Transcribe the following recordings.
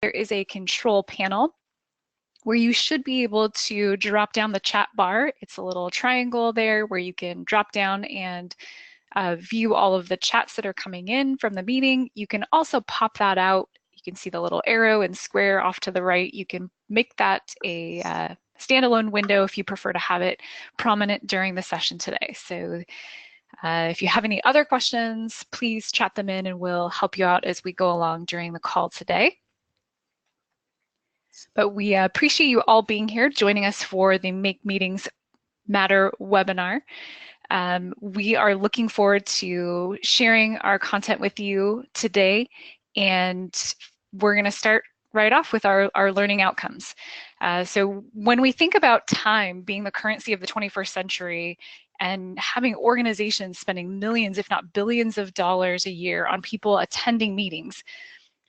there is a control panel where you should be able to drop down the chat bar. It's a little triangle there where you can drop down and view all of the chats that are coming in from the meeting. You can also pop that out. You can see the little arrow and square off to the right. You can make that a standalone window if you prefer to have it prominent during the session today. So if you have any other questions, please chat them in and we'll help you out as we go along during the call today. But we appreciate you all being here, joining us for the Make Meetings Matter webinar. We are looking forward to sharing our content with you today, and we're going to start right off with our learning outcomes. So when we think about time being the currency of the 21st century and having organizations spending millions, if not billions of dollars a year on people attending meetings,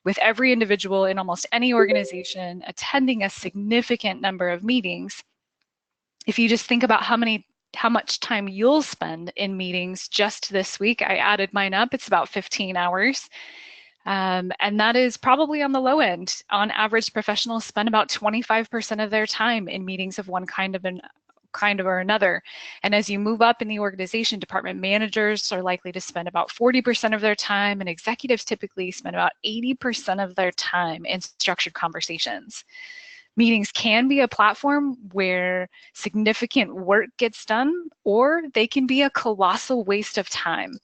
with every individual in almost any organization attending a significant number of meetings, if you just think about how much time you'll spend in meetings just this week, I added mine up, it's about 15 hours. And that is probably on the low end. On average, professionals spend about 25% of their time in meetings of one kind or another. And as you move up in the organization, department managers are likely to spend about 40% of their time, and executives typically spend about 80% of their time in structured conversations. Meetings can be a platform where significant work gets done, or they can be a colossal waste of time.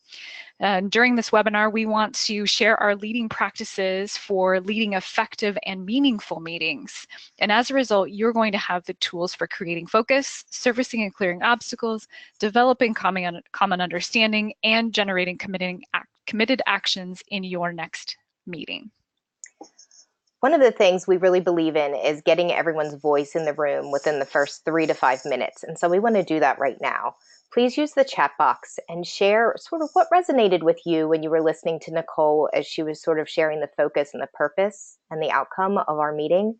During this webinar, we want to share our leading practices for leading effective and meaningful meetings. And as a result, you're going to have the tools for creating focus, surfacing and clearing obstacles, developing common understanding, and generating committed actions in your next meeting. One of the things we really believe in is getting everyone's voice in the room within the first 3 to 5 minutes. And so we want to do that right now. Please use the chat box and share sort of what resonated with you when you were listening to Nicole as she was sort of sharing the focus and the purpose and the outcome of our meeting.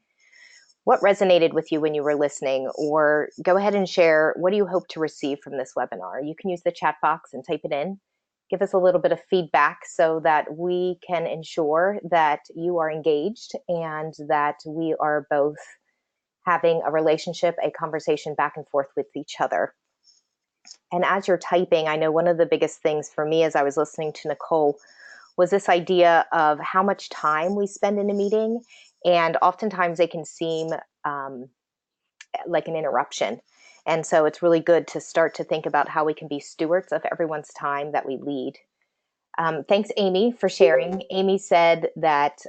What resonated with you when you were listening? Or go ahead and share, what do you hope to receive from this webinar? You can use the chat box and type it in. Give us a little bit of feedback so that we can ensure that you are engaged and that we are both having a relationship, a conversation back and forth with each other. And as you're typing, I know one of the biggest things for me as I was listening to Nicole was this idea of how much time we spend in a meeting. And oftentimes they can seem like an interruption. And so it's really good to start to think about how we can be stewards of everyone's time that we lead. Thanks, Amy, for sharing. Amy said that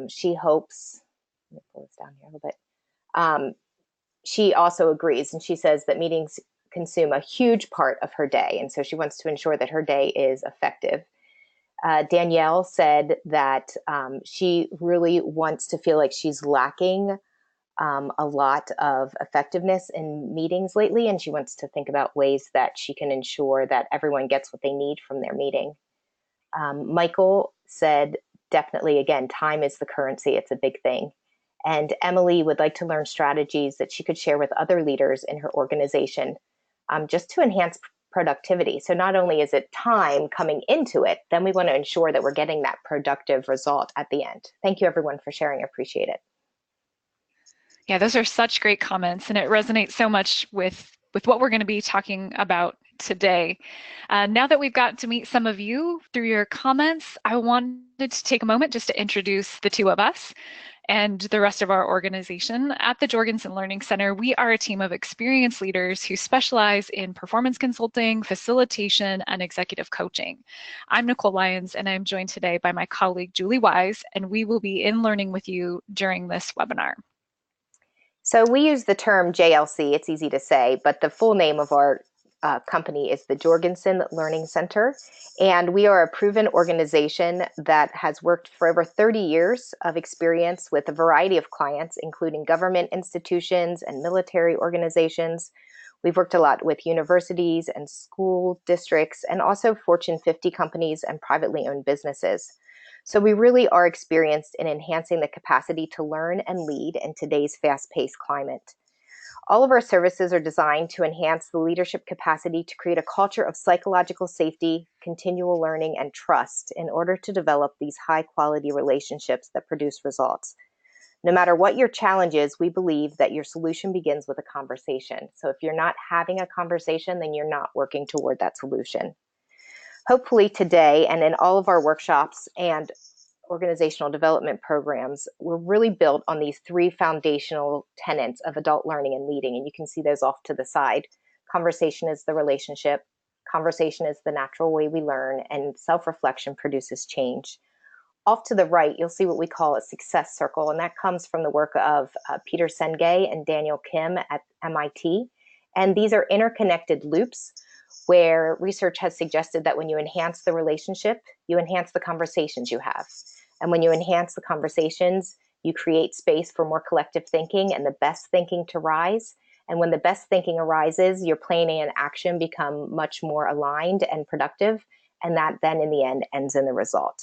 she hopes, let me pull this down here a little bit. She also agrees, and she says that meetings consume a huge part of her day. And so she wants to ensure that her day is effective. Danielle said that she really wants to feel like she's lacking a lot of effectiveness in meetings lately, and she wants to think about ways that she can ensure that everyone gets what they need from their meeting. Michael said, definitely, again, time is the currency. It's a big thing. And Emily would like to learn strategies that she could share with other leaders in her organization just to enhance productivity. So not only is it time coming into it, then we want to ensure that we're getting that productive result at the end. Thank you, everyone, for sharing. I appreciate it. Yeah, those are such great comments, and it resonates so much with what we're going to be talking about today. Now that we've got to meet some of you through your comments, I wanted to take a moment just to introduce the two of us and the rest of our organization. At the Jorgensen Learning Center, we are a team of experienced leaders who specialize in performance consulting, facilitation, and executive coaching. I'm Nicole Lyons, and I'm joined today by my colleague, Julie Wise, and we will be in learning with you during this webinar. So we use the term JLC, it's easy to say, but the full name of our company is the Jorgensen Learning Center, and we are a proven organization that has worked for over 30 years of experience with a variety of clients, including government institutions and military organizations. We've worked a lot with universities and school districts, and also Fortune 50 companies and privately owned businesses. So we really are experienced in enhancing the capacity to learn and lead in today's fast-paced climate. All of our services are designed to enhance the leadership capacity to create a culture of psychological safety, continual learning, and trust in order to develop these high-quality relationships that produce results. No matter what your challenge is, we believe that your solution begins with a conversation. So if you're not having a conversation, then you're not working toward that solution. Hopefully today and in all of our workshops and organizational development programs, we're really built on these three foundational tenets of adult learning and leading. And you can see those off to the side. Conversation is the relationship. Conversation is the natural way we learn, and self-reflection produces change. Off to the right, you'll see what we call a success circle, and that comes from the work of Peter Senge and Daniel Kim at MIT. And these are interconnected loops where research has suggested that when you enhance the relationship, you enhance the conversations you have. And when you enhance the conversations, you create space for more collective thinking and the best thinking to rise. And when the best thinking arises, your planning and action become much more aligned and productive. And that then in the end ends in the result.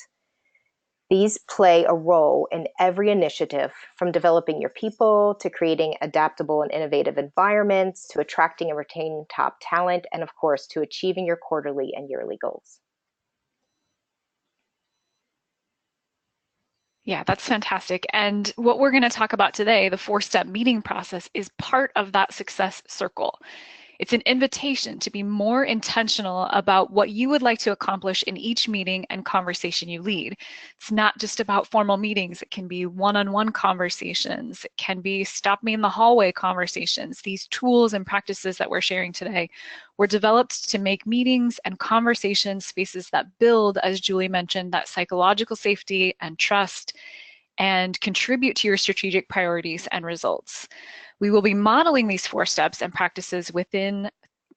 These play a role in every initiative, from developing your people to creating adaptable and innovative environments, to attracting and retaining top talent, and of course, to achieving your quarterly and yearly goals. Yeah, that's fantastic. And what we're going to talk about today, the four-step meeting process, is part of that success circle. It's an invitation to be more intentional about what you would like to accomplish in each meeting and conversation you lead. It's not just about formal meetings. It can be one-on-one conversations. It can be stop me in the hallway conversations. These tools and practices that we're sharing today were developed to make meetings and conversations spaces that build, as Julie mentioned, that psychological safety and trust, and contribute to your strategic priorities and results. We will be modeling these 4 steps and practices within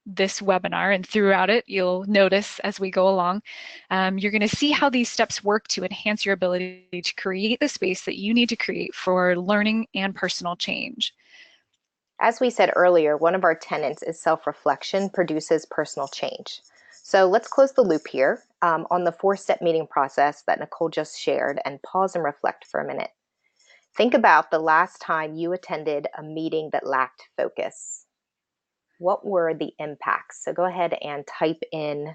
this webinar, and throughout it, you'll notice as we go along, you're going to see how these steps work to enhance your ability to create the space that you need to create for learning and personal change. As we said earlier, one of our tenets is self-reflection produces personal change. So let's close the loop here on the 4-step meeting process that Nicole just shared, and pause and reflect for a minute. Think about the last time you attended a meeting that lacked focus. What were the impacts? So go ahead and type in,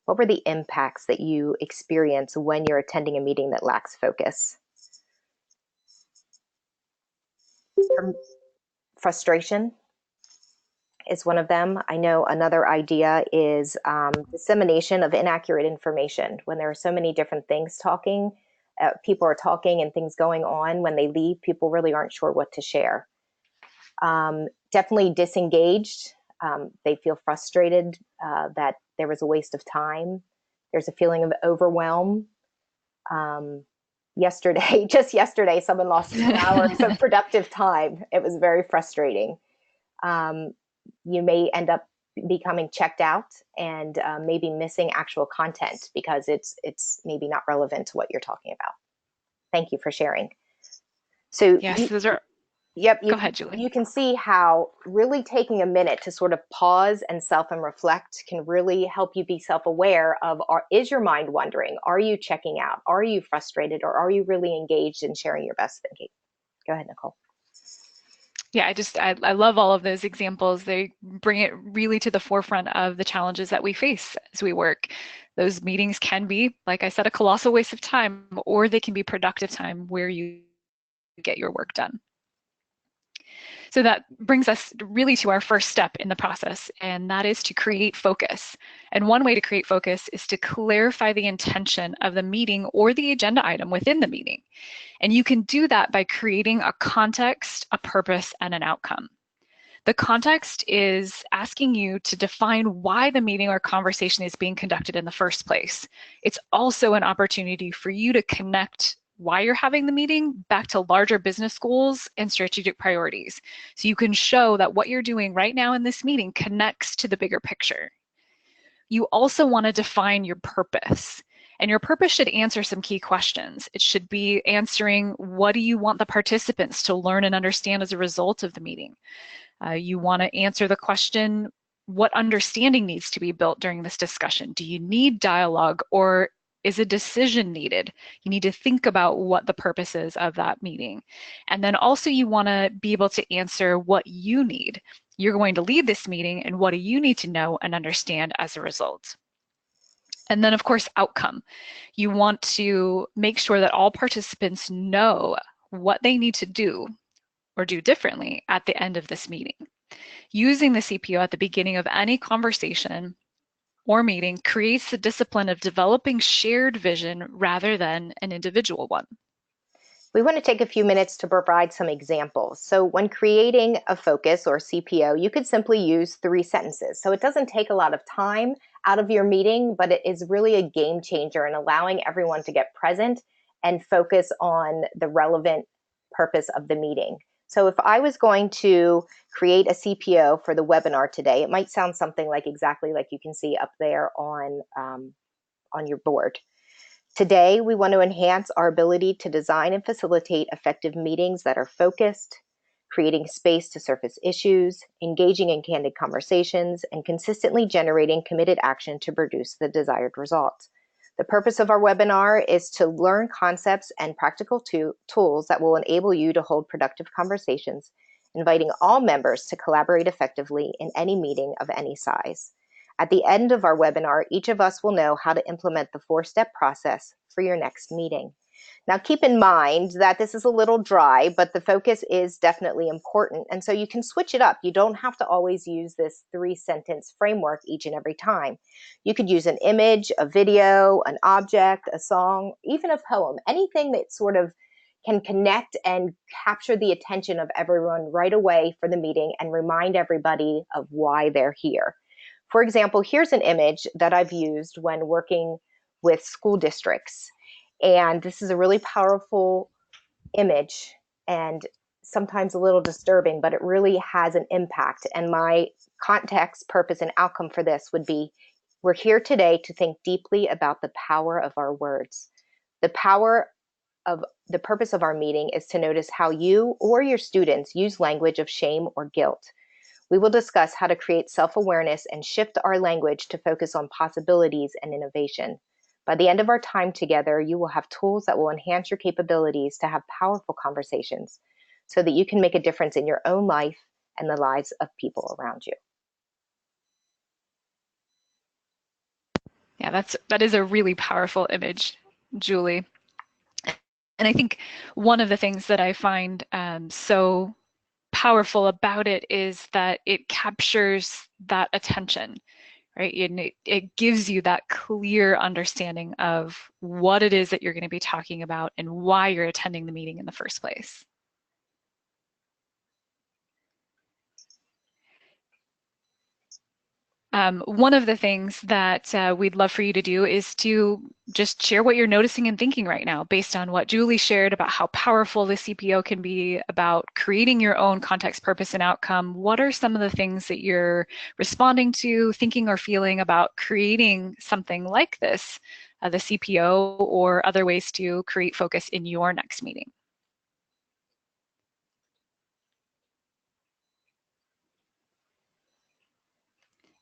what were the impacts that you experience when you're attending a meeting that lacks focus? Frustration is one of them. I know another idea is dissemination of inaccurate information. When there are so many different things talking, people are talking and things going on, when they leave, people really aren't sure what to share. Definitely disengaged. They feel frustrated that there was a waste of time. There's a feeling of overwhelm. Just yesterday, someone lost 2 hours of productive time. It was very frustrating. You may end up becoming checked out and maybe missing actual content because it's maybe not relevant to what you're talking about. Thank you for sharing. So yes, those are. Yep. Go ahead, Julie. You can see how really taking a minute to sort of pause and reflect can really help you be self-aware of, is your mind wandering? Are you checking out? Are you frustrated? Or are you really engaged in sharing your best thinking? Go ahead, Nicole. Yeah, I love all of those examples. They bring it really to the forefront of the challenges that we face as we work. Those meetings can be, like I said, a colossal waste of time, or they can be productive time where you get your work done. So that brings us really to our first step in the process, and that is to create focus. And one way to create focus is to clarify the intention of the meeting or the agenda item within the meeting. And you can do that by creating a context, a purpose, and an outcome. The context is asking you to define why the meeting or conversation is being conducted in the first place. It's also an opportunity for you to connect why you're having the meeting back to larger business goals and strategic priorities. So you can show that what you're doing right now in this meeting connects to the bigger picture. You also want to define your purpose. And your purpose should answer some key questions. It should be answering, what do you want the participants to learn and understand as a result of the meeting? You want to answer the question, what understanding needs to be built during this discussion? Do you need dialogue, or is a decision needed? You need to think about what the purpose is of that meeting. And then also you want to be able to answer what you need. You're going to lead this meeting, and what do you need to know and understand as a result? And then, of course, outcome. You want to make sure that all participants know what they need to do or do differently at the end of this meeting. Using the CPO at the beginning of any conversation or meeting creates the discipline of developing shared vision rather than an individual one. We want to take a few minutes to provide some examples. So when creating a focus or CPO, you could simply use 3 sentences. So it doesn't take a lot of time out of your meeting, but it is really a game changer in allowing everyone to get present and focus on the relevant purpose of the meeting. So if I was going to create a CPO for the webinar today, it might sound something like exactly like you can see up there on your board. Today, we want to enhance our ability to design and facilitate effective meetings that are focused, creating space to surface issues, engaging in candid conversations, and consistently generating committed action to produce the desired result. The purpose of our webinar is to learn concepts and practical tools that will enable you to hold productive conversations, inviting all members to collaborate effectively in any meeting of any size. At the end of our webinar, each of us will know how to implement the 4-step process for your next meeting. Now, keep in mind that this is a little dry, but the focus is definitely important. And so you can switch it up. You don't have to always use this 3-sentence framework each and every time. You could use an image, a video, an object, a song, even a poem, anything that sort of can connect and capture the attention of everyone right away for the meeting and remind everybody of why they're here. For example, here's an image that I've used when working with school districts. And this is a really powerful image and sometimes a little disturbing, but it really has an impact. And my context, purpose, and outcome for this would be, we're here today to think deeply about the power of our words. The purpose of our meeting is to notice how you or your students use language of shame or guilt. We will discuss how to create self-awareness and shift our language to focus on possibilities and innovation. By the end of our time together, you will have tools that will enhance your capabilities to have powerful conversations so that you can make a difference in your own life and the lives of people around you. Yeah, that is a really powerful image, Julie. And I think one of the things that I find so powerful about it is that it captures that attention, right? And it gives you that clear understanding of what it is that you're going to be talking about and why you're attending the meeting in the first place. One of the things that we'd love for you to do is to just share what you're noticing and thinking right now based on what Julie shared about how powerful the CPO can be about creating your own context, purpose, and outcome. What are some of the things that you're responding to, thinking, or feeling about creating something like this, the CPO, or other ways to create focus in your next meeting?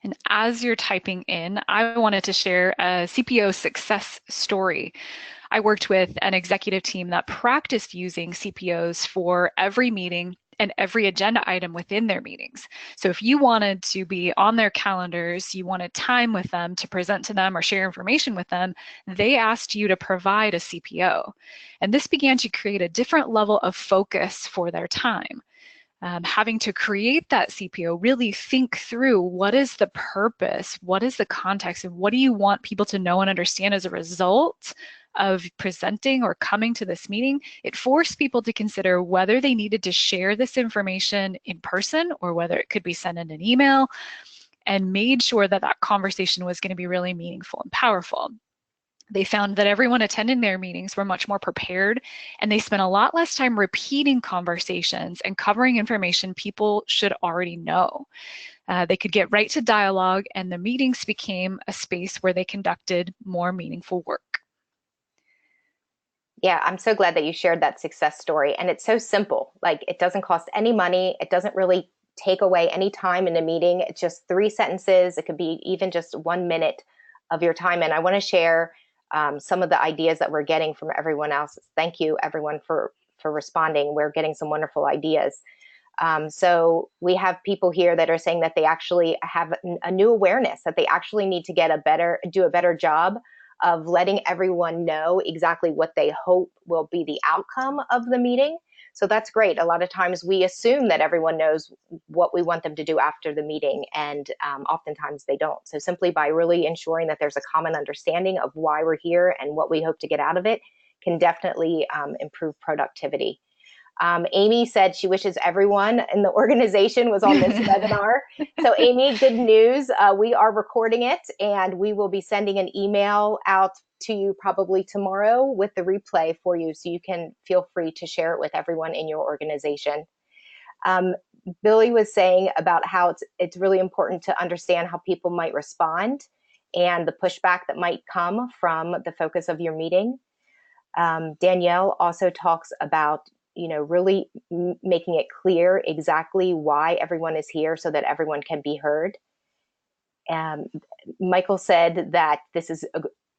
And as you're typing in, I wanted to share a CPO success story. I worked with an executive team that practiced using CPOs for every meeting and every agenda item within their meetings. So if you wanted to be on their calendars, you wanted time with them to present to them or share information with them, they asked you to provide a CPO. And this began to create a different level of focus for their time. Having to create that CPO, really think through what is the purpose, what is the context, and what do you want people to know and understand as a result of presenting or coming to this meeting. It forced people to consider whether they needed to share this information in person or whether it could be sent in an email, and made sure that that conversation was going to be really meaningful and powerful. They found that everyone attending their meetings were much more prepared, and they spent a lot less time repeating conversations and covering information people should already know. They could get right to dialogue, and the meetings became a space where they conducted more meaningful work. Yeah, I'm so glad that you shared that success story. And it's so simple. Like, it doesn't cost any money. It doesn't really take away any time in a meeting. It's just 3 sentences. It could be even just 1 minute of your time. And I want to share some of the ideas that we're getting from everyone else. Thank you, everyone, for responding. We're getting some wonderful ideas. So we have people here that are saying that they actually have a new awareness, that they actually need to do a better job of letting everyone know exactly what they hope will be the outcome of the meeting. So that's great. A lot of times we assume that everyone knows what we want them to do after the meeting, and oftentimes they don't. So simply by really ensuring that there's a common understanding of why we're here and what we hope to get out of it can definitely improve productivity. Amy said she wishes everyone in the organization was on this webinar. So Amy, good news. We are recording it, and we will be sending an email out to you probably tomorrow with the replay for you, so you can feel free to share it with everyone in your organization. Billy was saying about how it's really important to understand how people might respond and the pushback that might come from the focus of your meeting. Danielle also talks about really making it clear exactly why everyone is here so that everyone can be heard. Michael said that this is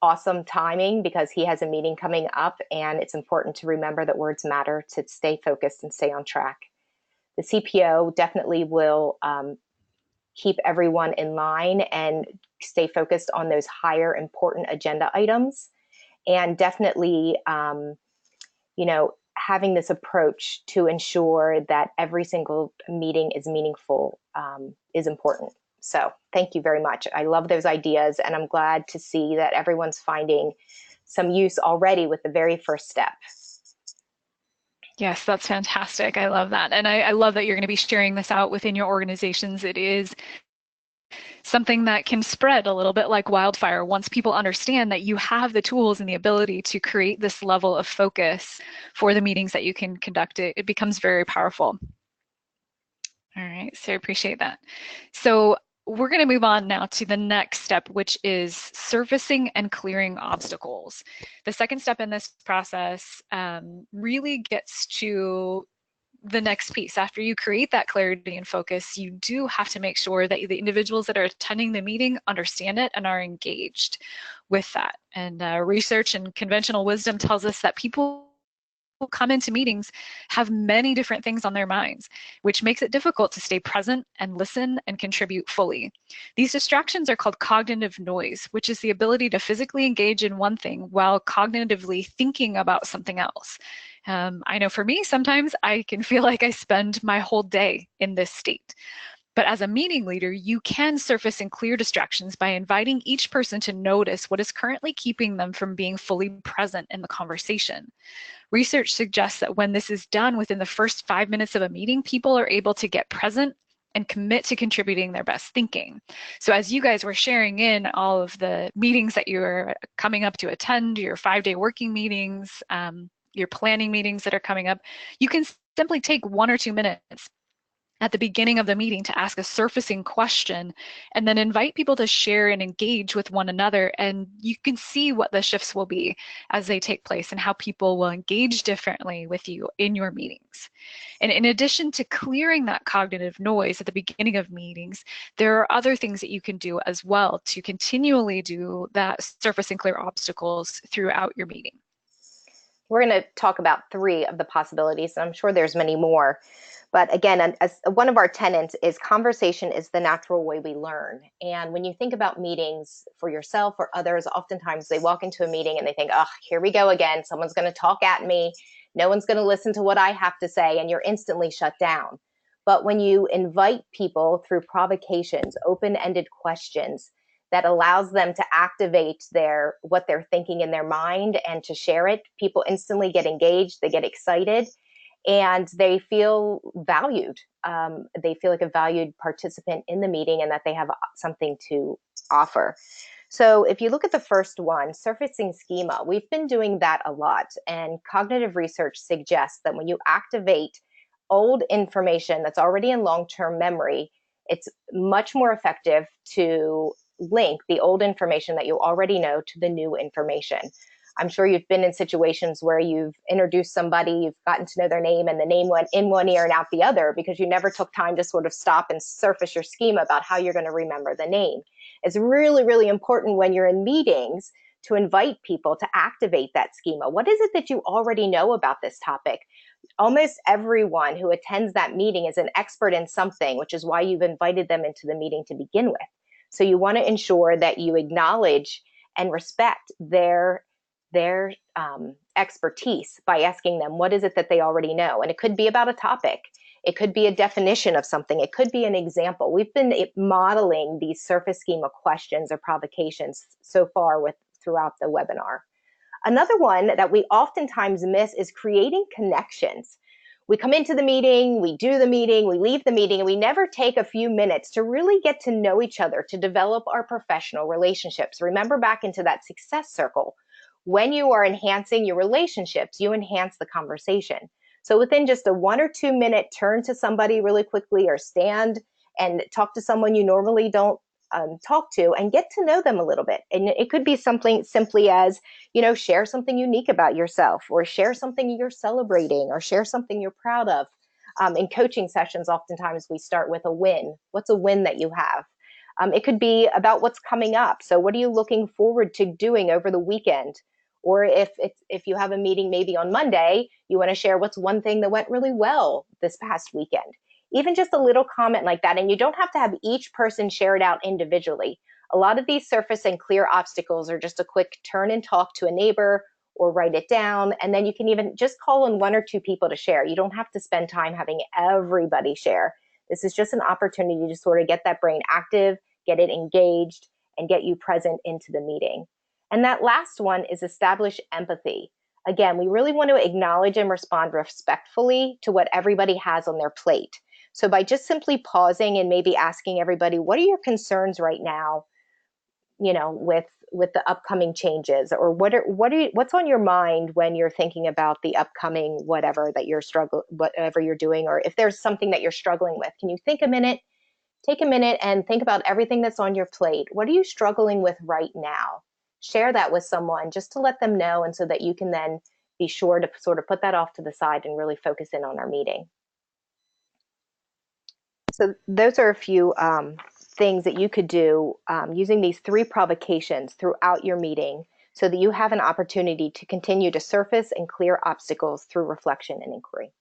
awesome timing because he has a meeting coming up, and it's important to remember that words matter to stay focused and stay on track. The CPO definitely will keep everyone in line and stay focused on those higher important agenda items, and definitely having this approach to ensure that every single meeting is meaningful is important. So thank you very much. I love those ideas, and I'm glad to see that everyone's finding some use already with the very first step. Yes, that's fantastic. I love that. And I love that you're going to be sharing this out within your organizations. It is something that can spread a little bit like wildfire once people understand that you have the tools and the ability to create this level of focus for the meetings that you can conduct. It becomes very powerful. All right, so I appreciate that. So we're going to move on now to the next step, which is surfacing and clearing obstacles. The second step in this process really gets to the next piece. After you create that clarity and focus, you do have to make sure that the individuals that are attending the meeting understand it and are engaged with that. And research and conventional wisdom tells us that people who come into meetings have many different things on their minds, which makes it difficult to stay present and listen and contribute fully. These distractions are called cognitive noise, which is the ability to physically engage in one thing while cognitively thinking about something else. I know for me, sometimes I can feel like I spend my whole day in this state. But as a meeting leader, you can surface and clear distractions by inviting each person to notice what is currently keeping them from being fully present in the conversation. Research suggests that when this is done within the first 5 minutes of a meeting, people are able to get present and commit to contributing their best thinking. So as you guys were sharing in all of the meetings that you're coming up to attend, your 5-day working meetings, your planning meetings that are coming up, you can simply take 1 or 2 minutes at the beginning of the meeting to ask a surfacing question and then invite people to share and engage with one another. And you can see what the shifts will be as they take place and how people will engage differently with you in your meetings. And in addition to clearing that cognitive noise at the beginning of meetings, there are other things that you can do as well to continually do that surface and clear obstacles throughout your meeting. We're going to talk about 3 of the possibilities, and I'm sure there's many more. But again, as one of our tenets is conversation is the natural way we learn. And when you think about meetings for yourself or others, oftentimes they walk into a meeting and they think, oh, here we go again. Someone's going to talk at me. No one's going to listen to what I have to say. And you're instantly shut down. But when you invite people through provocations, open-ended questions, that allows them to activate what they're thinking in their mind and to share it, people instantly get engaged, they get excited, and they feel valued. They feel like a valued participant in the meeting and that they have something to offer. So if you look at the first one, surfacing schema, we've been doing that a lot. And cognitive research suggests that when you activate old information that's already in long-term memory, it's much more effective to link the old information that you already know to the new information. I'm sure you've been in situations where you've introduced somebody, you've gotten to know their name, and the name went in one ear and out the other because you never took time to sort of stop and surface your schema about how you're going to remember the name. It's really, really important when you're in meetings to invite people to activate that schema. What is it that you already know about this topic? Almost everyone who attends that meeting is an expert in something, which is why you've invited them into the meeting to begin with. So you want to ensure that you acknowledge and respect their expertise by asking them, what is it that they already know? And it could be about a topic. It could be a definition of something. It could be an example. We've been modeling these surface schema questions or provocations so far throughout the webinar. Another one that we oftentimes miss is creating connections. We come into the meeting, we do the meeting, we leave the meeting, and we never take a few minutes to really get to know each other, to develop our professional relationships. Remember back into that success circle. When you are enhancing your relationships, you enhance the conversation. So within just a 1 or 2 minute turn to somebody really quickly, or stand and talk to someone you normally don't talk to, and get to know them a little bit. And it could be something simply as, share something unique about yourself, or share something you're celebrating, or share something you're proud of. In coaching sessions, oftentimes we start with a win. What's a win that you have? It could be about what's coming up. So what are you looking forward to doing over the weekend? Or if you have a meeting maybe on Monday, you want to share what's one thing that went really well this past weekend. Even just a little comment like that. And you don't have to have each person share it out individually. A lot of these surface and clear obstacles are just a quick turn and talk to a neighbor, or write it down. And then you can even just call on 1 or 2 people to share. You don't have to spend time having everybody share. This is just an opportunity to sort of get that brain active, get it engaged, and get you present into the meeting. And that last one is establish empathy. Again, we really want to acknowledge and respond respectfully to what everybody has on their plate. So by just simply pausing and maybe asking everybody, what are your concerns right now, with the upcoming changes, or what's on your mind when you're thinking about the upcoming whatever you're doing, or if there's something that you're struggling with, can you take a minute and think about everything that's on your plate? What are you struggling with right now? Share that with someone just to let them know, and so that you can then be sure to sort of put that off to the side and really focus in on our meeting. So those are a few things that you could do using these 3 provocations throughout your meeting, so that you have an opportunity to continue to surface and clear obstacles through reflection and inquiry.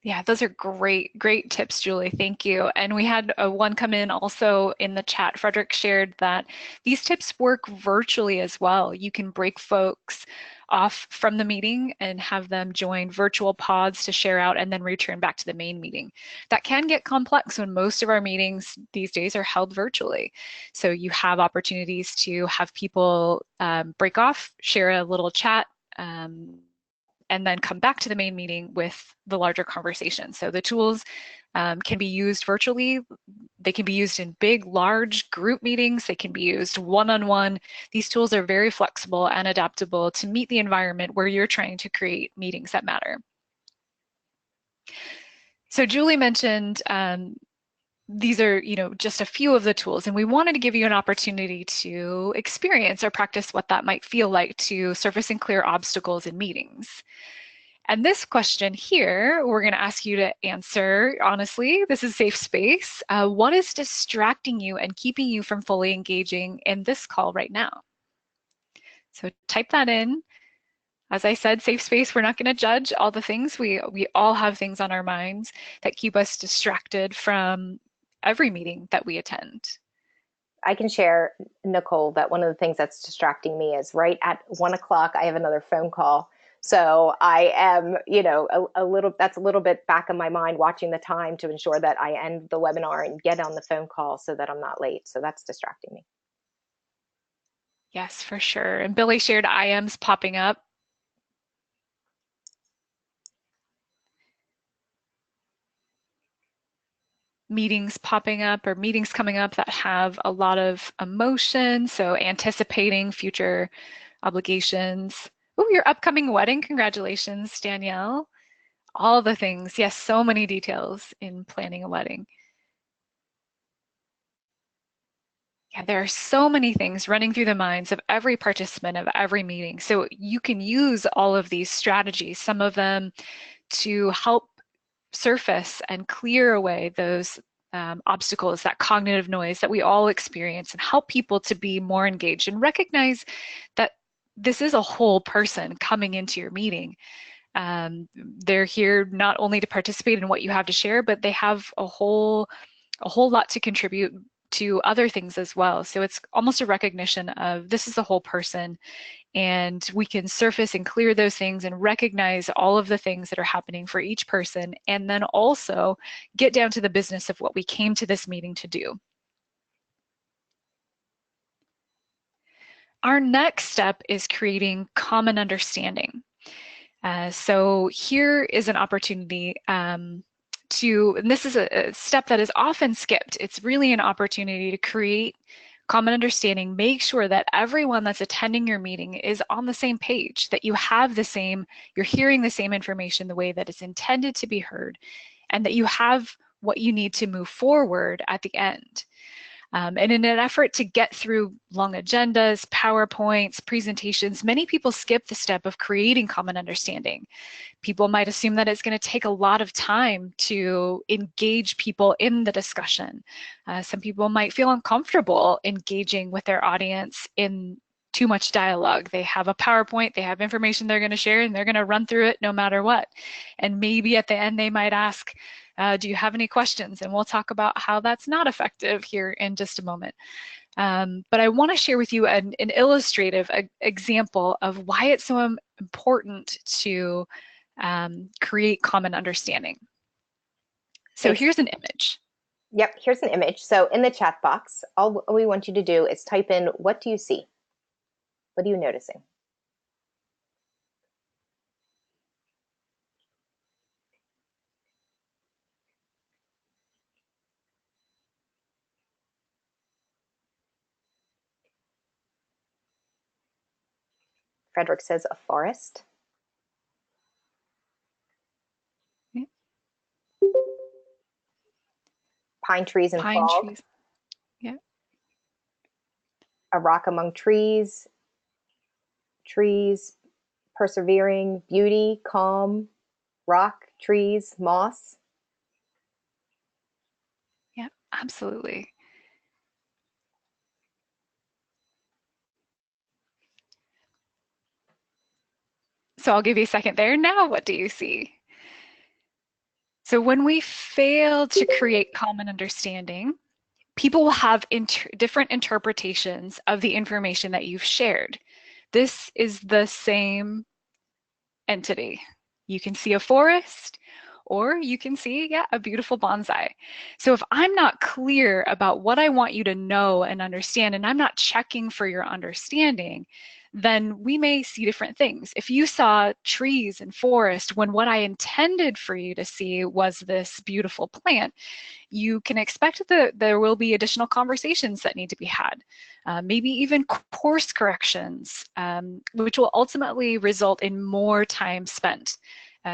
Yeah, those are great tips, Julie. Thank you. And we had one come in also in the chat. Frederick shared that these tips work virtually as well. You can break folks off from the meeting and have them join virtual pods to share out, and then return back to the main meeting. That can get complex when most of our meetings these days are held virtually. So you have opportunities to have people break off, share a little chat, and then come back to the main meeting with the larger conversation. So the tools can be used virtually. They can be used in big, large group meetings. They can be used one-on-one. These tools are very flexible and adaptable to meet the environment where you're trying to create meetings that matter. So Julie mentioned these are, just a few of the tools, and we wanted to give you an opportunity to experience or practice what that might feel like to surface and clear obstacles in meetings. And this question here, we're going to ask you to answer honestly. This is safe space. What is distracting you and keeping you from fully engaging in this call right now? So type that in. As I said, safe space, we're not going to judge all the things. We all have things on our minds that keep us distracted from every meeting that we attend. I can share, Nicole, that one of the things that's distracting me is right at 1 o'clock, I have another phone call. So I am, that's a little bit back of my mind, watching the time to ensure that I end the webinar and get on the phone call so that I'm not late. So that's distracting me. Yes, for sure. And Billy shared IMs popping up. Meetings popping up, or meetings coming up that have a lot of emotion. So anticipating future obligations. Oh, your upcoming wedding. Congratulations, Danielle. All the things. Yes, so many details in planning a wedding. Yeah, there are so many things running through the minds of every participant of every meeting. So you can use all of these strategies, some of them to help surface and clear away those obstacles, that cognitive noise that we all experience, and help people to be more engaged and recognize that this is a whole person coming into your meeting. They're here not only to participate in what you have to share, but they have a whole lot to contribute to other things as well. So it's almost a recognition of this is the whole person, and we can surface and clear those things and recognize all of the things that are happening for each person, and then also get down to the business of what we came to this meeting to do. Our next step is creating common understanding. So here is an opportunity and this is a step that is often skipped. It's really an opportunity to create common understanding. Make sure that everyone that's attending your meeting is on the same page, that you have the same, you're hearing the same information the way that it's intended to be heard, and that you have what you need to move forward at the end. And in an effort to get through long agendas, PowerPoints, presentations, many people skip the step of creating common understanding. People might assume that it's going to take a lot of time to engage people in the discussion. Some people might feel uncomfortable engaging with their audience in too much dialogue. They have a PowerPoint, they have information they're going to share, and they're going to run through it no matter what. And maybe at the end they might ask, do you have any questions? And we'll talk about how that's not effective here in just a moment. But I want to share with you an illustrative example of why it's so important to create common understanding. So Thanks. here's an image. Yep, here's an image. So in the chat box, all we want you to do is type in, what do you see? What are you noticing? Frederick says a forest. Yeah. Pine trees and Pine fog. trees. Yeah. A rock among trees. Trees, persevering, beauty, calm, rock, trees, moss. Yeah, absolutely. So I'll give you a second there. Now, what do you see? So when we fail to create common understanding, people will have different interpretations of the information that you've shared. This is the same entity. You can see a forest, or you can see, yeah, a beautiful bonsai. So if I'm not clear about what I want you to know and understand, and I'm not checking for your understanding, then we may see different things. If you saw trees and forest when what I intended for you to see was this beautiful plant, you can expect that there will be additional conversations that need to be had, maybe even course corrections, which will ultimately result in more time spent.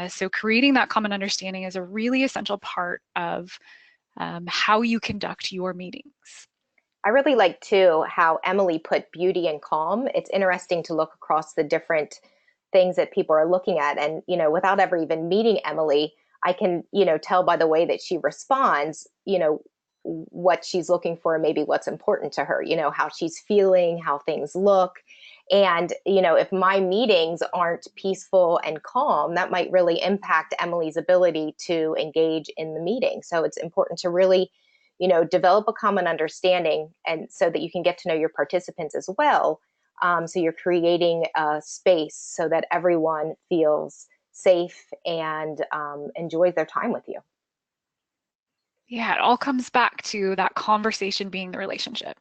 So creating that common understanding is a really essential part of how you conduct your meetings. I really like too how Emily put beauty and calm. It's interesting to look across the different things that people are looking at. And, without ever even meeting Emily, I can, tell by the way that she responds, what she's looking for, maybe what's important to her, how she's feeling, how things look. And, if my meetings aren't peaceful and calm, that might really impact Emily's ability to engage in the meeting. So it's important to really, develop a common understanding, and so that you can get to know your participants as well. So you're creating a space so that everyone feels safe and enjoys their time with you. Yeah, it all comes back to that conversation being the relationship.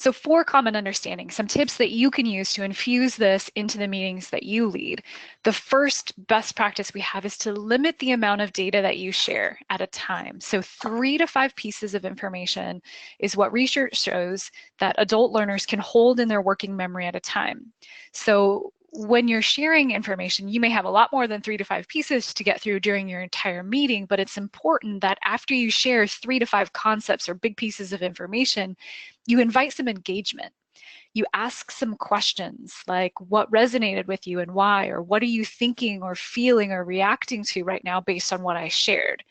So for common understanding, some tips that you can use to infuse this into the meetings that you lead. The first best practice we have is to limit the amount of data that you share at a time. So 3 to 5 pieces of information is what research shows that adult learners can hold in their working memory at a time. So when you're sharing information, you may have a lot more than 3 to 5 pieces to get through during your entire meeting, but it's important that after you share 3 to 5 concepts or big pieces of information, you invite some engagement. You ask some questions like, what resonated with you and why, or what are you thinking or feeling or reacting to right now based on what I shared?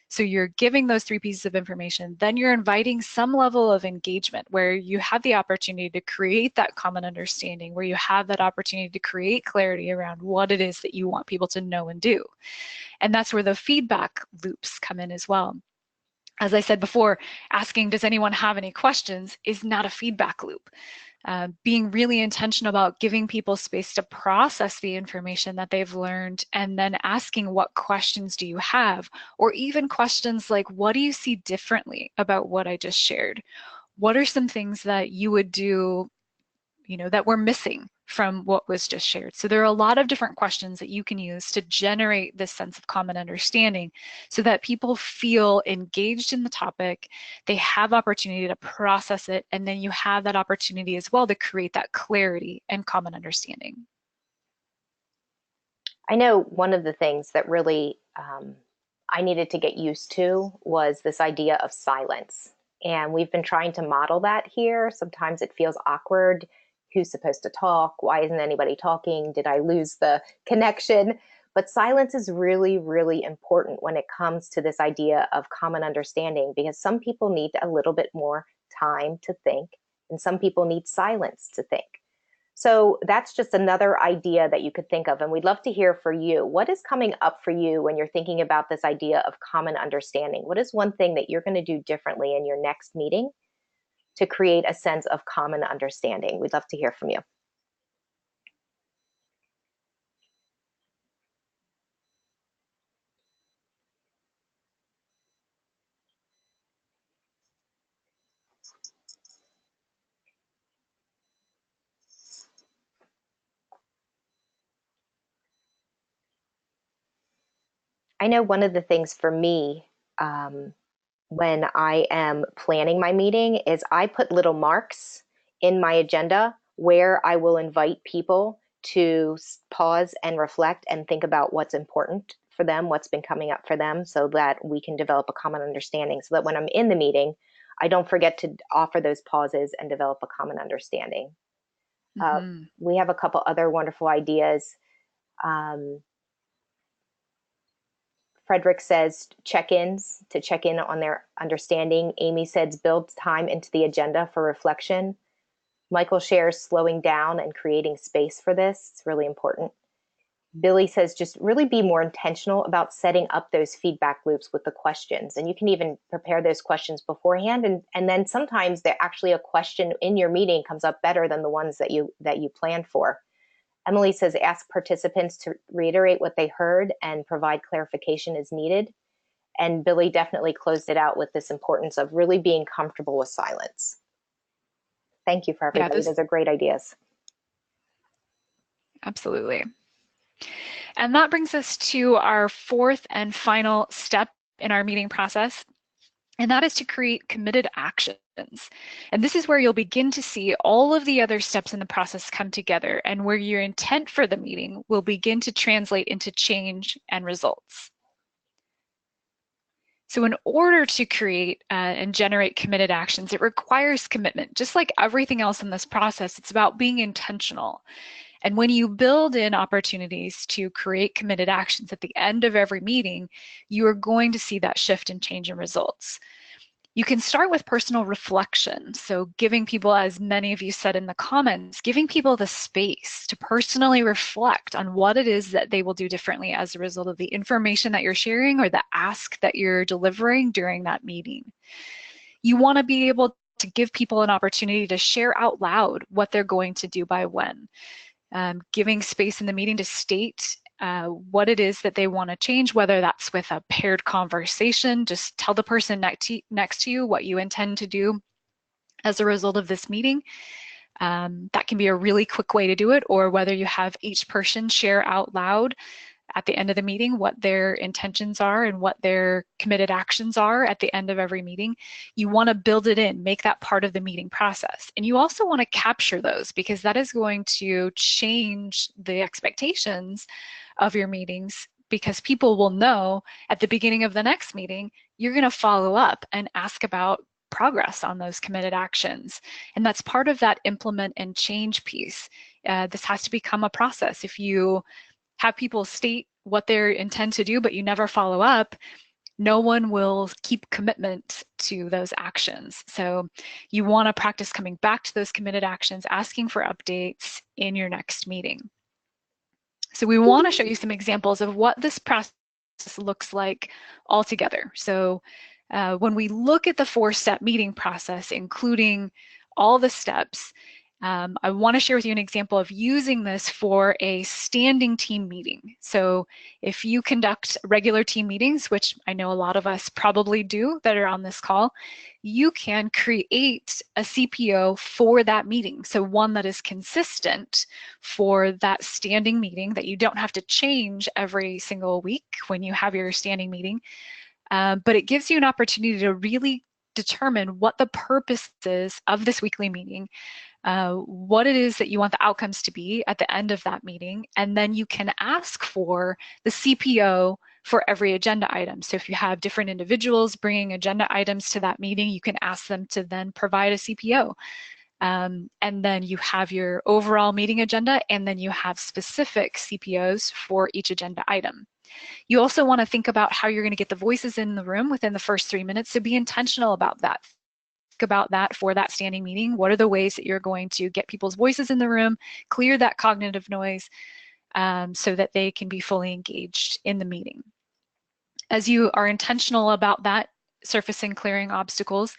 So you're giving those three pieces of information, then you're inviting some level of engagement where you have the opportunity to create that common understanding, where you have that opportunity to create clarity around what it is that you want people to know and do. And that's where the feedback loops come in as well. As I said before, asking, does anyone have any questions, is not a feedback loop. Being really intentional about giving people space to process the information that they've learned, and then asking, what questions do you have? Or even questions like, what do you see differently about what I just shared? What are some things that you would do, that we're missing from what was just shared? So there are a lot of different questions that you can use to generate this sense of common understanding so that people feel engaged in the topic, they have opportunity to process it, and then you have that opportunity as well to create that clarity and common understanding. I know one of the things that really I needed to get used to was this idea of silence. And we've been trying to model that here. Sometimes it feels awkward. Who's supposed to talk? Why isn't anybody talking? Did I lose the connection? But silence is really, really important when it comes to this idea of common understanding, because some people need a little bit more time to think, and some people need silence to think. So that's just another idea that you could think of. And we'd love to hear for you. What is coming up for you when you're thinking about this idea of common understanding? What is one thing that you're going to do differently in your next meeting to create a sense of common understanding? We'd love to hear from you. I know one of the things for me, when I am planning my meeting, is I put little marks in my agenda where I will invite people to pause and reflect and think about what's important for them, what's been coming up for them, so that we can develop a common understanding, so that when I'm in the meeting, I don't forget to offer those pauses and develop a common understanding. We have a couple other wonderful ideas. Um, Frederick says check-ins to check in on their understanding. Amy says build time into the agenda for reflection. Michael shares slowing down and creating space for this. It's really important. Billy says just really be more intentional about setting up those feedback loops with the questions. And you can even prepare those questions beforehand. And then sometimes they're actually a question in your meeting comes up better than the ones that you planned for. Emily says, ask participants to reiterate what they heard and provide clarification as needed. And Billy definitely closed it out with this importance of really being comfortable with silence. Thank you for everybody. Those are great ideas. Absolutely. And that brings us to our fourth and final step in our meeting process, and that is to create committed actions. And this is where you'll begin to see all of the other steps in the process come together, and where your intent for the meeting will begin to translate into change and results. So in order to create and generate committed actions, it requires commitment. Just like everything else in this process, it's about being intentional. And when you build in opportunities to create committed actions at the end of every meeting, you are going to see that shift and change in results. You can start with personal reflection. So giving people, as many of you said in the comments, giving people the space to personally reflect on what it is that they will do differently as a result of the information that you're sharing or the ask that you're delivering during that meeting. You want to be able to give people an opportunity to share out loud what they're going to do by when. Giving space in the meeting to state what it is that they want to change, whether that's with a paired conversation, just tell the person next to you what you intend to do as a result of this meeting. That can be a really quick way to do it, or whether you have each person share out loud at the end of the meeting what their intentions are and what their committed actions are at the end of every meeting. You want to build it in, make that part of the meeting process. And you also want to capture those, because that is going to change the expectations of your meetings, because people will know at the beginning of the next meeting, you're going to follow up and ask about progress on those committed actions. And that's part of that implement and change piece. This has to become a process. If you have people state what they intend to do, but you never follow up, no one will keep commitment to those actions. So you want to practice coming back to those committed actions, asking for updates in your next meeting. So we want to show you some examples of what this process looks like altogether. So when we look at the 4-step meeting process, including all the steps, I want to share with you an example of using this for a standing team meeting. So if you conduct regular team meetings, which I know a lot of us probably do that are on this call, you can create a CPO for that meeting. So one that is consistent for that standing meeting that you don't have to change every single week when you have your standing meeting. But it gives you an opportunity to really determine what the purpose is of this weekly meeting, what it is that you want the outcomes to be at the end of that meeting, and then you can ask for the CPO for every agenda item. So if you have different individuals bringing agenda items to that meeting, you can ask them to then provide a CPO. And then you have your overall meeting agenda, and then you have specific CPOs for each agenda item. You also want to think about how you're going to get the voices in the room within the first 3 minutes, so be intentional about that. About that for that standing meeting. What are the ways that you're going to get people's voices in the room, clear that cognitive noise, so that they can be fully engaged in the meeting? As you are intentional about that, surfacing, clearing obstacles,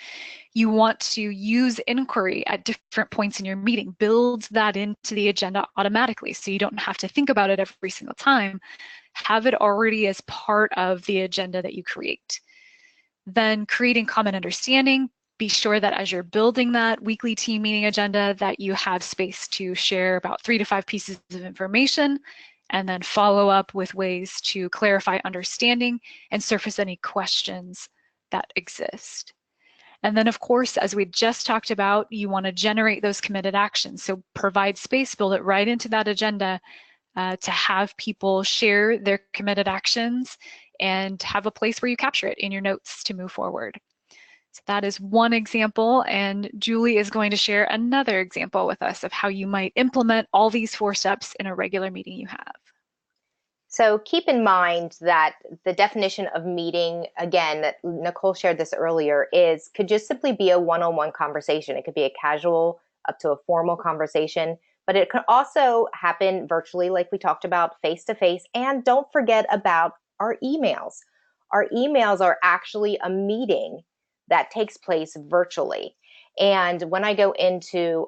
you want to use inquiry at different points in your meeting. Build that into the agenda automatically so you don't have to think about it every single time. Have it already as part of the agenda that you create. Then creating common understanding. Be sure that as you're building that weekly team meeting agenda that you have space to share about 3 to 5 pieces of information, and then follow up with ways to clarify understanding and surface any questions that exist. And then, of course, as we just talked about, you want to generate those committed actions. So provide space, build it right into that agenda to have people share their committed actions and have a place where you capture it in your notes to move forward. So that is one example, and Julie is going to share another example with us of how you might implement all these 4 steps in a regular meeting you have. So keep in mind that the definition of meeting, again, Nicole shared this earlier, could just simply be a one-on-one conversation. It could be a casual up to a formal conversation, but it could also happen virtually, like we talked about, face-to-face. And don't forget about our emails. Our emails are actually a meeting that takes place virtually. And when I go into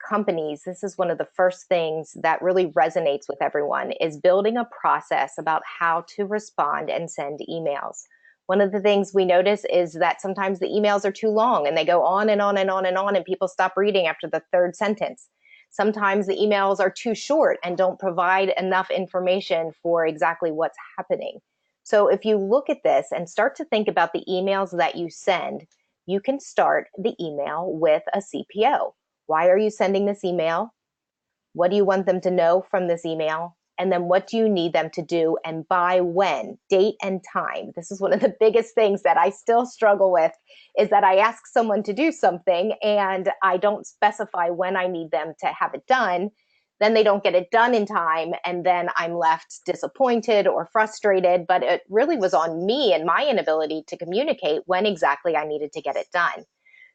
companies, this is one of the first things that really resonates with everyone, is building a process about how to respond and send emails. One of the things we notice is that sometimes the emails are too long and they go on and on and on and on, and people stop reading after the 3rd sentence. Sometimes the emails are too short and don't provide enough information for exactly what's happening. So if you look at this and start to think about the emails that you send, you can start the email with a CPO. Why are you sending this email? What do you want them to know from this email? And then what do you need them to do, and by when? Date and time. This is one of the biggest things that I still struggle with, is that I ask someone to do something and I don't specify when I need them to have it done. Then they don't get it done in time, and then I'm left disappointed or frustrated. But it really was on me and my inability to communicate when exactly I needed to get it done.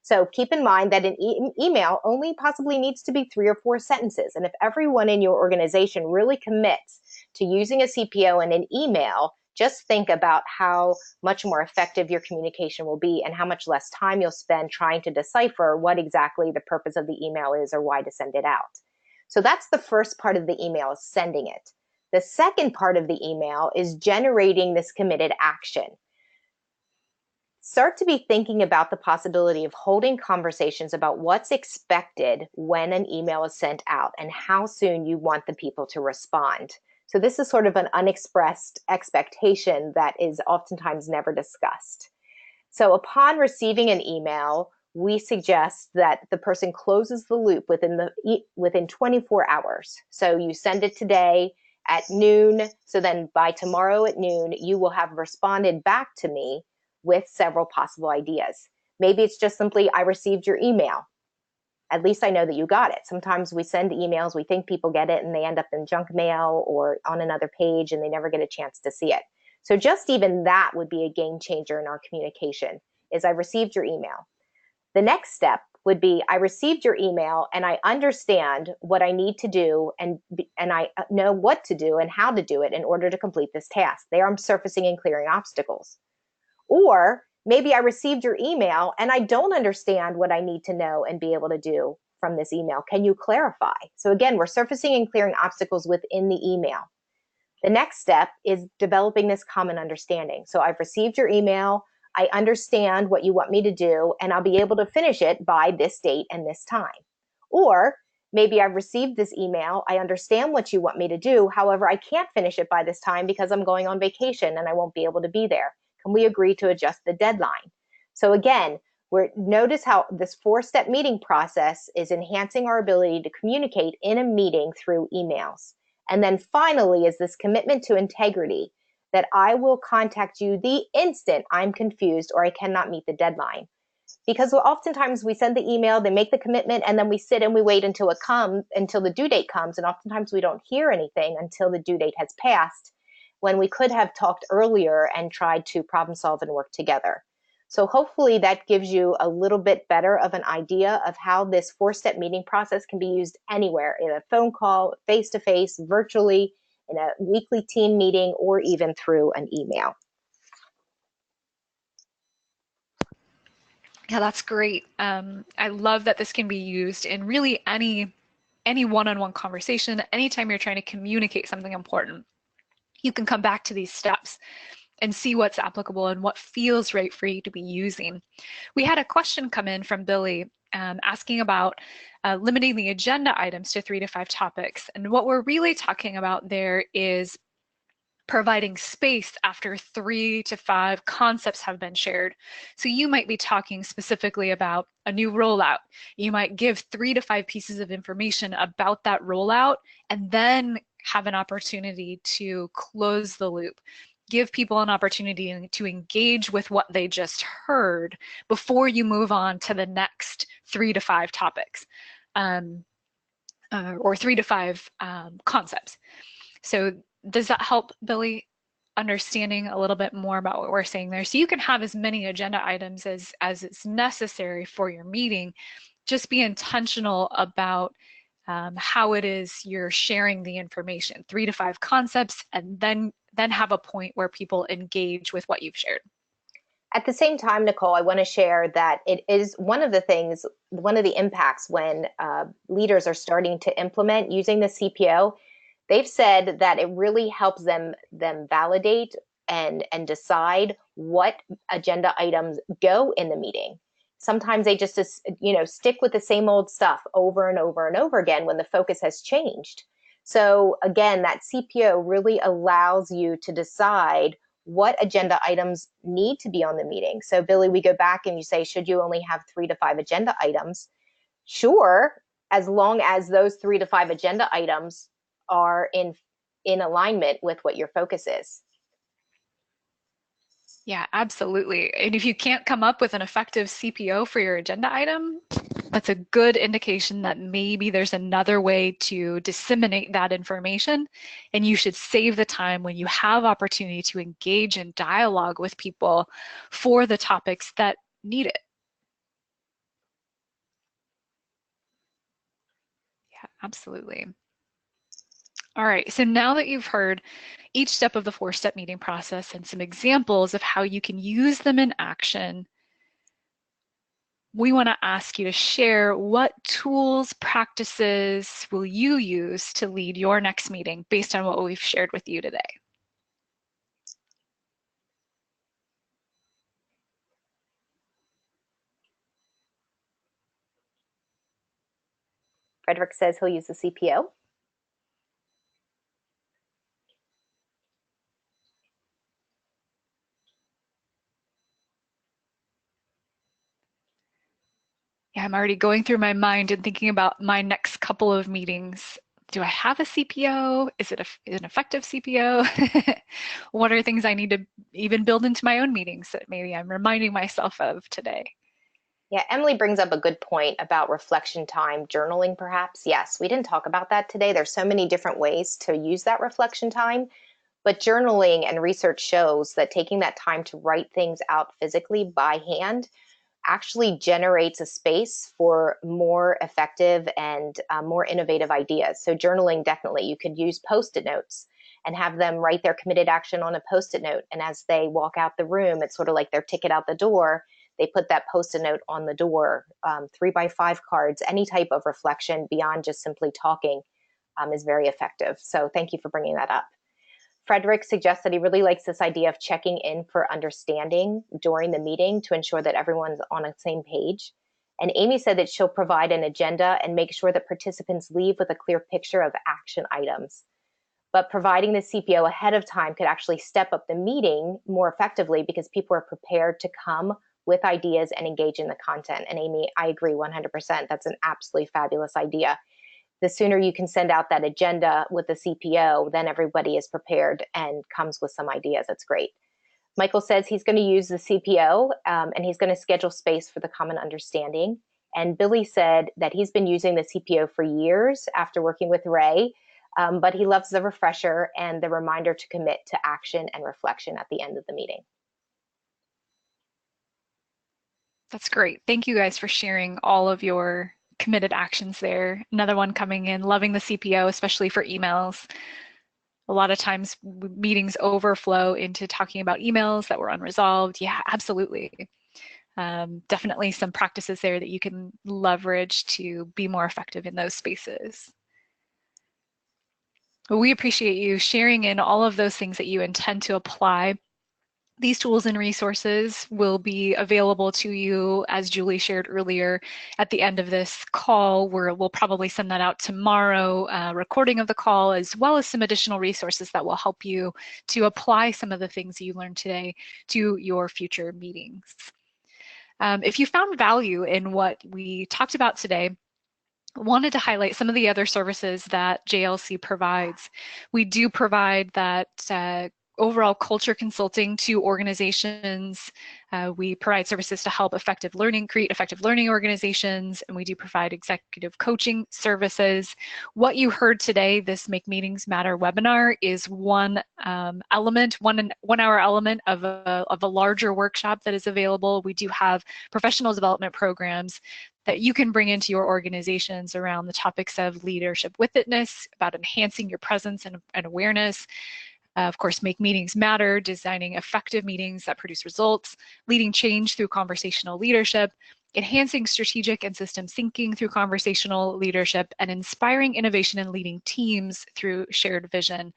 So keep in mind that an email only possibly needs to be 3 or 4 sentences. And if everyone in your organization really commits to using a CPO and an email, just think about how much more effective your communication will be and how much less time you'll spend trying to decipher what exactly the purpose of the email is or why to send it out. So that's the first part of the email, is sending it. The second part of the email is generating this committed action. Start to be thinking about the possibility of holding conversations about what's expected when an email is sent out and how soon you want the people to respond. So this is sort of an unexpressed expectation that is oftentimes never discussed. So upon receiving an email, we suggest that the person closes the loop within 24 hours. So you send it today at noon. So then by tomorrow at noon, you will have responded back to me with several possible ideas. Maybe it's just simply, I received your email. At least I know that you got it. Sometimes we send emails, we think people get it, and they end up in junk mail or on another page, and they never get a chance to see it. So just even that would be a game changer in our communication, is I received your email. The next step would be I received your email and I understand what I need to do, and I know what to do and how to do it in order to complete this task. There I'm surfacing and clearing obstacles. Or maybe I received your email and I don't understand what I need to know and be able to do from this email. Can you clarify? So again, we're surfacing and clearing obstacles within the email. The next step is developing this common understanding. So I've received your email. I understand what you want me to do, and I'll be able to finish it by this date and this time. Or maybe I've received this email. I understand what you want me to do. However, I can't finish it by this time because I'm going on vacation and I won't be able to be there. Can we agree to adjust the deadline? So again, notice how this 4-step meeting process is enhancing our ability to communicate in a meeting through emails. And then finally is this commitment to integrity, that I will contact you the instant I'm confused or I cannot meet the deadline. Because oftentimes we send the email, they make the commitment, and then we sit and we wait until until the due date comes. And oftentimes we don't hear anything until the due date has passed, when we could have talked earlier and tried to problem solve and work together. So hopefully that gives you a little bit better of an idea of how this 4-step meeting process can be used anywhere, in a phone call, face-to-face, virtually, in a weekly team meeting, or even through an email. Yeah, that's great. I love that this can be used in really any one-on-one conversation. Anytime you're trying to communicate something important, you can come back to these steps and see what's applicable and what feels right for you to be using. We had a question come in from Billy asking about limiting the agenda items to 3 to 5 topics. And what we're really talking about there is providing space after 3 to 5 concepts have been shared. So you might be talking specifically about a new rollout. You might give 3 to 5 pieces of information about that rollout and then have an opportunity to close the loop. Give people an opportunity to engage with what they just heard before you move on to the next 3 to 5 topics or 3 to 5 concepts. So does that help, Billy, understanding a little bit more about what we're saying there? So you can have as many agenda items as is necessary for your meeting. Just be intentional about how it is you're sharing the information. 3 to 5 concepts, and then have a point where people engage with what you've shared. At the same time, Nicole, I want to share that it is one of the impacts when leaders are starting to implement using the CPO. They've said that it really helps them validate and decide what agenda items go in the meeting. Sometimes they just stick with the same old stuff over and over and over again when the focus has changed. So again, that CPO really allows you to decide what agenda items need to be on the meeting. So Billy, we go back and you say, should you only have 3 to 5 agenda items? Sure, as long as those 3 to 5 agenda items are in alignment with what your focus is. Yeah, absolutely. And if you can't come up with an effective CPO for your agenda item, that's a good indication that maybe there's another way to disseminate that information, and you should save the time when you have opportunity to engage in dialogue with people for the topics that need it. Yeah, absolutely. All right, so now that you've heard each step of the 4-step meeting process and some examples of how you can use them in action, we want to ask you to share what tools, practices will you use to lead your next meeting based on what we've shared with you today. Frederick says he'll use the CPO. Yeah, I'm already going through my mind and thinking about my next couple of meetings. Do I have a CPO? Is it an effective CPO? What are things I need to even build into my own meetings that maybe I'm reminding myself of today? Yeah, Emily brings up a good point about reflection time, journaling perhaps. Yes, we didn't talk about that today. There's so many different ways to use that reflection time. But journaling and research shows that taking that time to write things out physically by hand actually generates a space for more effective and more innovative ideas. So journaling, definitely, you could use Post-it notes and have them write their committed action on a Post-it note. And as they walk out the room, it's sort of like their ticket out the door. They put that Post-it note on the door. 3x5 cards, any type of reflection beyond just simply talking is very effective. So thank you for bringing that up. Frederick suggests that he really likes this idea of checking in for understanding during the meeting to ensure that everyone's on the same page. And Amy said that she'll provide an agenda and make sure that participants leave with a clear picture of action items. But providing the CPO ahead of time could actually step up the meeting more effectively because people are prepared to come with ideas and engage in the content. And Amy, I agree 100%. That's an absolutely fabulous idea. The sooner you can send out that agenda with the CPO, then everybody is prepared and comes with some ideas. That's great. Michael says he's going to use the CPO and he's going to schedule space for the common understanding. And Billy said that he's been using the CPO for years after working with Ray, but he loves the refresher and the reminder to commit to action and reflection at the end of the meeting. That's great. Thank you guys for sharing all of your committed actions there. Another one coming in, loving the CPO, especially for emails. A lot of times meetings overflow into talking about emails that were unresolved. Yeah, absolutely. Definitely some practices there that you can leverage to be more effective in those spaces. Well, we appreciate you sharing in all of those things that you intend to apply. These tools and resources will be available to you, as Julie shared earlier, at the end of this call, where we'll probably send that out tomorrow, recording of the call, as well as some additional resources that will help you to apply some of the things you learned today to your future meetings. If you found value in what we talked about today, wanted to highlight some of the other services that JLC provides. We do provide that overall culture consulting to organizations. We provide services to help create effective learning organizations, and we do provide executive coaching services. What you heard today, this Make Meetings Matter webinar, is one element, one hour element of a larger workshop that is available. We do have professional development programs that you can bring into your organizations around the topics of leadership with fitness, about enhancing your presence and awareness. Of course, Make Meetings Matter, designing effective meetings that produce results, leading change through conversational leadership, enhancing strategic and systems thinking through conversational leadership, and inspiring innovation and leading teams through shared vision,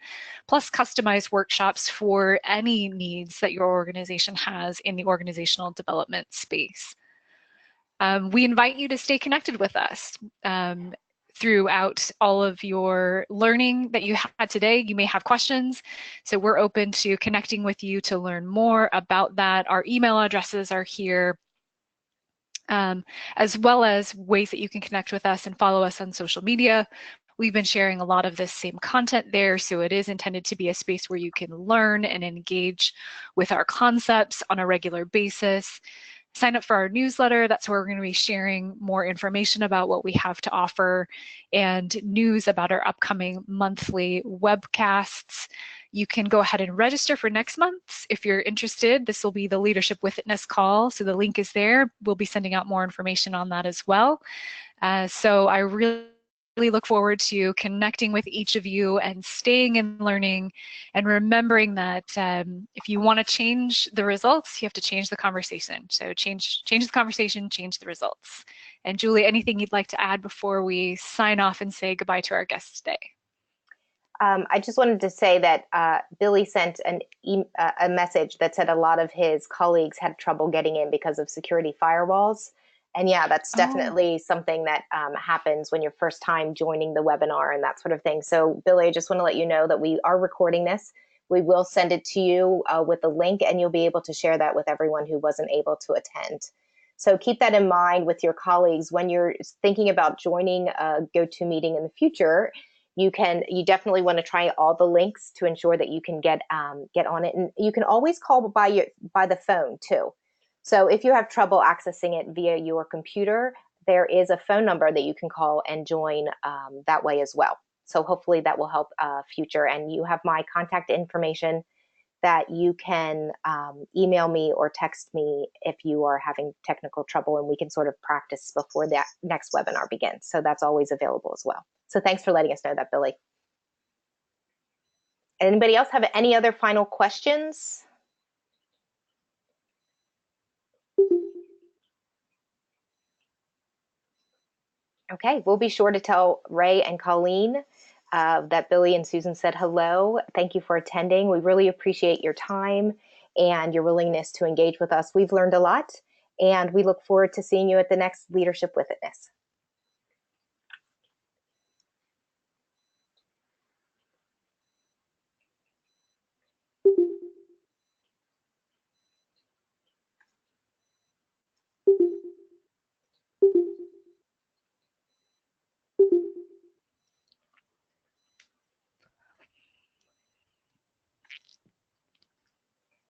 plus customized workshops for any needs that your organization has in the organizational development space. We invite you to stay connected with us throughout all of your learning that you had today. You may have questions, so we're open to connecting with you to learn more about that. Our email addresses are here, as well as ways that you can connect with us and follow us on social media. We've been sharing a lot of this same content there, so it is intended to be a space where you can learn and engage with our concepts on a regular basis. Sign up for our newsletter. That's where we're going to be sharing more information about what we have to offer and news about our upcoming monthly webcasts. You can go ahead and register for next month if you're interested. This will be the Leadership with Fitness call, so the link is there. We'll be sending out more information on that as well. So I really look forward to connecting with each of you and staying and learning, and remembering that if you want to change the results, you have to change the conversation. So change the conversation, change the results. And Julie, anything you'd like to add before we sign off and say goodbye to our guests today? I just wanted to say that Billy sent a message that said a lot of his colleagues had trouble getting in because of security firewalls. And yeah, that's definitely something that happens when you're first time joining the webinar and that sort of thing. So Billy, I just want to let you know that we are recording this. We will send it to you with a link, and you'll be able to share that with everyone who wasn't able to attend. So keep that in mind with your colleagues when you're thinking about joining a GoToMeeting in the future. You definitely want to try all the links to ensure that you can get on it, and you can always call by the phone too. So if you have trouble accessing it via your computer, there is a phone number that you can call and join that way as well. So hopefully that will help future. And you have my contact information that you can email me or text me if you are having technical trouble, and we can sort of practice before that next webinar begins. So that's always available as well. So thanks for letting us know that, Billy. Anybody else have any other final questions? Okay, we'll be sure to tell Ray and Colleen that Billy and Susan said hello. Thank you for attending. We really appreciate your time and your willingness to engage with us. We've learned a lot, and we look forward to seeing you at the next Leadership with Witness.